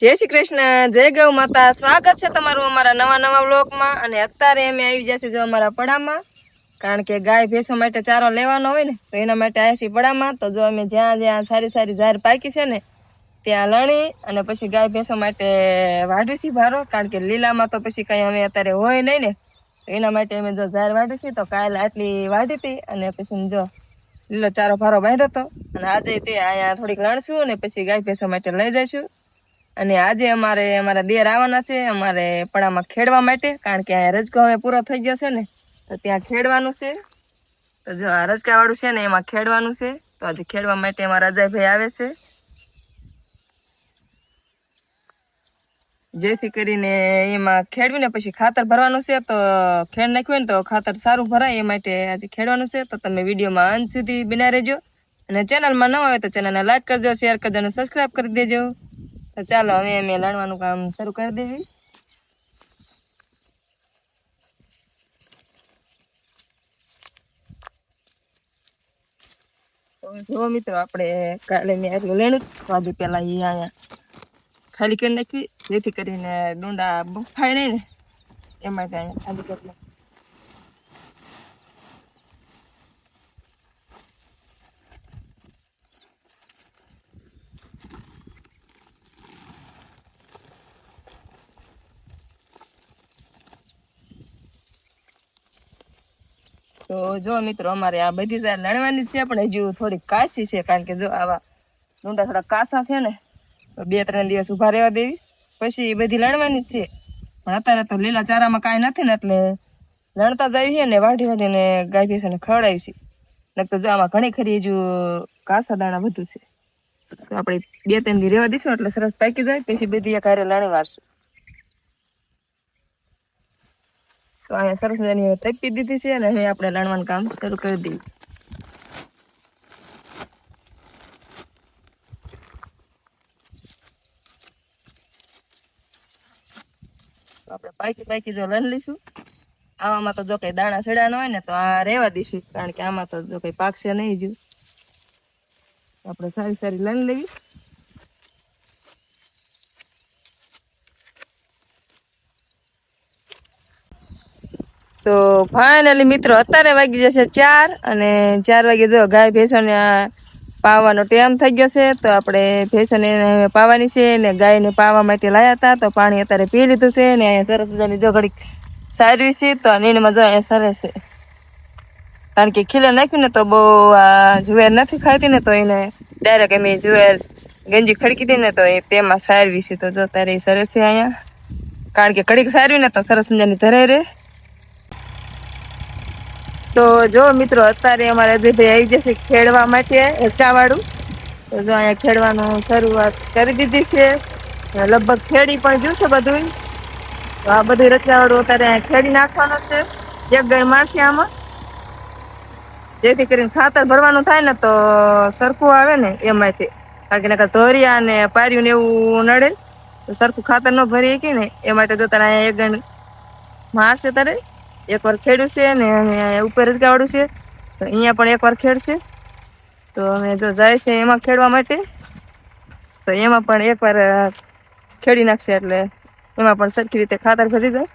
જય શ્રી કૃષ્ણ, જય ગૌ માતા. સ્વાગત છે તમારું અમારા નવા વ્લોગમાં. અને અત્યારે અમે આવી જશે જો અમારા પડામાં, કારણ કે ગાય ભેંસો માટે ચારો લેવાનો હોય ને, તો એના માટે આવ્યા છીએ પડામાં. તો જો અમે જ્યાં જ્યાં સારી સારી ઝાર પાકી છે ને ત્યાં લણી અને પછી ગાય ભેંસો માટે વાઢીશી ભારો, કારણ કે લીલામાં તો પછી કઈ અમે અત્યારે હોય નહીં ને, તો એના માટે અમે જો ઝાર વાઢીશી. તો કાલે આટલી વાઢી હતી અને પછી જો લીલો ચારો ભારો બાંધ્યો હતો, અને આજે તે અહીંયા થોડીક લણશું અને પછી ગાય ભેંસો માટે લઈ જઈશું. અને આજે અમારા દેર આવવાના છે અમારે પડામાં ખેડવા માટે, કારણ કે અહીંયા રજકો હવે પૂરો થઈ ગયો છે ને, તો ત્યાં ખેડવાનું છે. તો જો આ રજકા વાળું છે ને એમાં ખેડવાનું છે. તો આજે ખેડવા માટે અમારા અજયભાઈ આવે છે, જેથી કરીને એમાં ખેડવીને પછી ખાતર ભરવાનું છે. તો ખેડ નાખ્યું ને તો ખાતર સારું ભરાય, એ માટે આજે ખેડવાનું છે. તો તમે વિડીયોમાં અંત સુધી બન્યા રહેજો, અને ચેનલમાં ન આવે તો ચેનલને લાઈક કરજો, શેર કરજો અને સબસ્ક્રાઈબ કરી દેજો. તો ચાલો હવે અમે લણવાનું કામ શરૂ કરી દેવી. જો મિત્રો, આપણે કાલે મેં એટલું લેણું તો આજે પેલા એ અહીંયા ખાલી કરી નાખવી, જેથી કરીને ડુંડા બફાય નહીં ને, એ માટે અહીંયા ખાલી કરી નાખવી. તો જો મિત્રો, અમારે આ બધી ઝાર લણવાની છે, પણ હજુ થોડીક કાશી છે, કારણ કે જો આવા ડુંડા થોડા કાસા છે ને, તો 2-3 દિવસ ઊભા રહેવા દેવી, પછી એ બધી લણવાની છે. પણ અત્યારે તો લીલા ચારામાં કાંઈ નથી ને, એટલે લણતા જ આવી છે ને વાઢીને ગાય ભેંસોને ખવડાવી છે. ને તો જો આમાં ઘણી ખરી હજુ કાસા દાણા બધું છે, તો આપણે 2-3 દી રહેવા દઈશું એટલે સરસ પાકી જાય, પછી બધી એક હારે લણી વારશું. તો અહીંયા સરસ મજાની તપી દીધી છે, અને હવે આપણે લણવાનું કામ શરૂ કરી દઈએ. તો આપણે પાકી જો લણ લઈશું. આવામાં તો જો કઈ દાણા સડા ન હોય ને તો આ રહેવા દઈશું, કારણ કે આમાં તો જો કઈ પાકશે નહીં. જો આપણે સારી લણ લેવી. તો ફાઇનલી મિત્રો, અત્યારે વાગી જશે 4, અને 4 વાગે જો ગાય ભેંસોને પાવાનો ટાઈમ થઈ ગયો છે. તો આપણે ભેંસોને પાવાની છે, ને ગાયને પાવા માટે લાયા હતા. તો પાણી અત્યારે પી લીધું છે, ને અહીંયા સરસ મજાની જો ઘડીક સારી છે. તો નીણમાં જો અહીંયા સરસ છે, કારણ કે ખીલે નાખ્યું ને તો બહુ જુવેર નથી ખાતી ને, તો એને ડાયરેક્ટ એમ જુવેર ગંજી ખડકી દે ને, તો એ તેમાં સારવી છે. તો જો તારે એ સરસ છે અહીંયા, કારણ કે ઘડીક સારવી ને તો સરસ મજાની ધરાઈ રહે. તો જો મિત્રો, અત્યારે અમારે અજયભાઈ આવી જશે ખેડવા માટે રચકા વાળું. તો જો અહીંયા ખેડવાનું શરૂઆત કરી દીધી છે, લગભગ ખેડી પણ ગયું છે બધું. તો આ બધું રચકા વાળું અત્યારે ખેડી નાખવાનું છે, એક ગાય મારશે આમાં, જેથી કરીને ખાતર ભરવાનું થાય ને તો સરખું આવે ને એ માટે. કારણ કે નકર ધોરિયા ને પાર્યું ને એવું નડે, તો સરખું ખાતર ન ભરી કે ને, એ માટે જો તારે અહીંયા એક ગણ મારશે. તારે એકવાર ખેડ્યું છે ને ઉપર જ ગાવડું છે, તો અહીંયા પણ એકવાર ખેડશે. તો અમે જો જાય છે એમાં ખેડવા માટે, તો એમાં પણ એકવાર ખેડી નાખશે, એટલે એમાં પણ સરખી રીતે ખાતર ભરી જાય.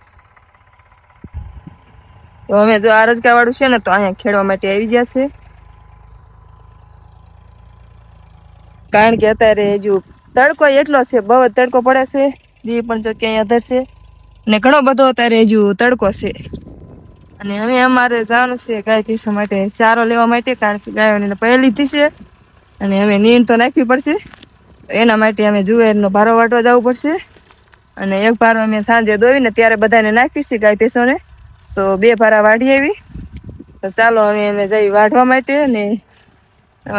તો અમે જો આ રજકા વાળું છે ને, તો અહીંયા ખેડવા માટે આવી ગયા છે, કારણ કે અત્યારે હજુ તડકો એટલો છે, બહુ જ તડકો પડે છે. દી પણ જો કે અહીંયા ધરશે, ને ઘણો બધો અત્યારે હજુ તડકો છે. અને હવે અમારે જવાનું છે ગાય ભેંસો માટે ચારો લેવા માટે, કારણ કે ગાયોને પહેલી લીધી છે, અને હવે નીણ તો નાખવી પડશે. એના માટે અમે જુવેરનો ભારો વાટવા જવું પડશે, અને એક ભારો અમે સાંજે દોઈને ત્યારે બધાને નાખીશું ગાય ભેંસોને. તો 2 ભારા વાઢી આવી. તો ચાલો હવે અમે જઈ વાઢવા માટે, ને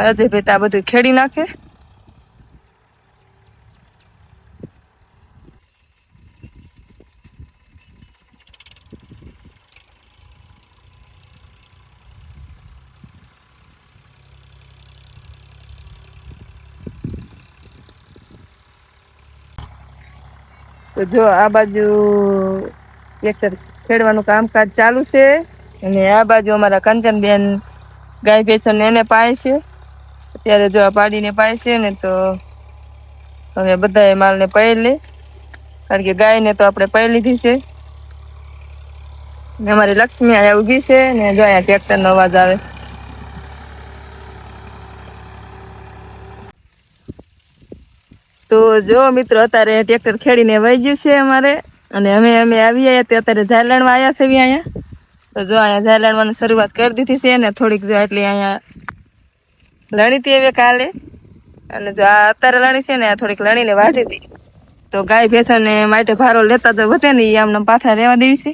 અજયભાઈ તો આ બધું ખેડી નાખે. તો જો આ બાજુ ટ્રેક્ટર ખેડવાનું કામકાજ ચાલુ છે, અને આ બાજુ અમારા કંચનબેન ગાય ભેંસોને એને પાય છે. અત્યારે જો આ પાડીને પાય છે ને, તો હવે બધા માલને પૈ લે, કારણ કે ગાયને તો આપણે પૈ લીધી છે. ને અમારી લક્ષ્મી અહીંયા ઊભી છે ને જો અહીંયા ટ્રેક્ટરનો અવાજ આવે. તો જો મિત્રો અત્યારે ટ્રેક્ટર ખેડીને વહી ગયું છે અમારે, અને અમે આવી આવ્યા તે અત્યારે ઝાલણમાં આવ્યા છે અહીંયા. તો જો અહીંયા ઝાલણવાની શરૂઆત કરી દીધી છે ને થોડીક જો એટલી અહીંયા લણી હતી હવે કાલે, અને જો આ અત્યારે લણી છે ને આ થોડીક લણીને વાઢી હતી. તો ગાય ભેંસને માટે ભારો લેતા તો વધે ને, એ આમને પાથરા રહેવા દેવી છે.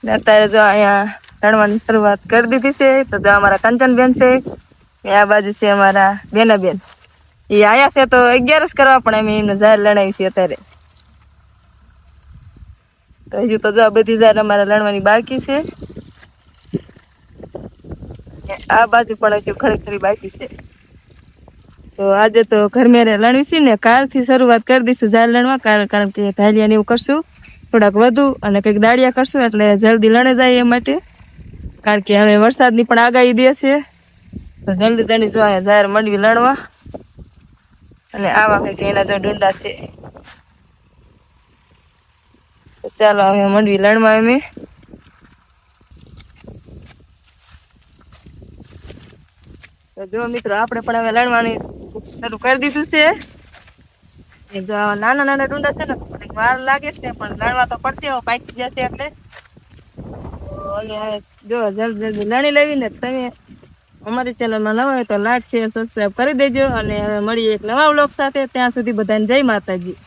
ને અત્યારે જો અહીંયા લણવાની શરૂઆત કરી દીધી છે. તો જો અમારા કંચનબેન છે, આ બાજુ છે અમારા બેનાબેન, એ આયા છે તો 11 કરવા, પણ અમે એમને ઝાર લણાવી છે અત્યારે. તો હજુ તો જો બધી ઝાર અમારે લણવાની બાકી છે. આ બાજુ પણ હજુ ખરી બાકી છે. તો આજે તો ઘર મેરે લણવી છે ને, કાલથી શરૂઆત કરી દઈશું ઝાર લણવા, કારણ કે ઢાલિયા ને એવું કરશું થોડાક વધુ, અને કંઈક દાળિયા કરશું એટલે જલ્દી લણે જાય એ માટે. કારણ કે હવે વરસાદની પણ આગાહી દે છે, તો જલ્દી જલ્દી જો અહીંયા ઝાર મંડવી લણવા. અને આવા કંઈક એના જો ડુંડા છે. ચાલો હવે મંડવી લણવા અમે. તો જો મિત્રો આપણે પણ હવે લણવાની શરૂ કરી દીધું છે. જો નાના નાના ડુંડા છે ને વાર લાગે છે, પણ લણવા તો પડશે પાકી જશે એટલે. જો જલ્દી જલ્દી લણી લેવી ને. તમે અમારી ચેનલમાં નવા હોય તો લાઈક શેર સબસ્ક્રાઈબ કરી દેજો, અને હવે મળીએ એક નવા વ્લોગ સાથે. ત્યાં સુધી બધાને જય માતાજી.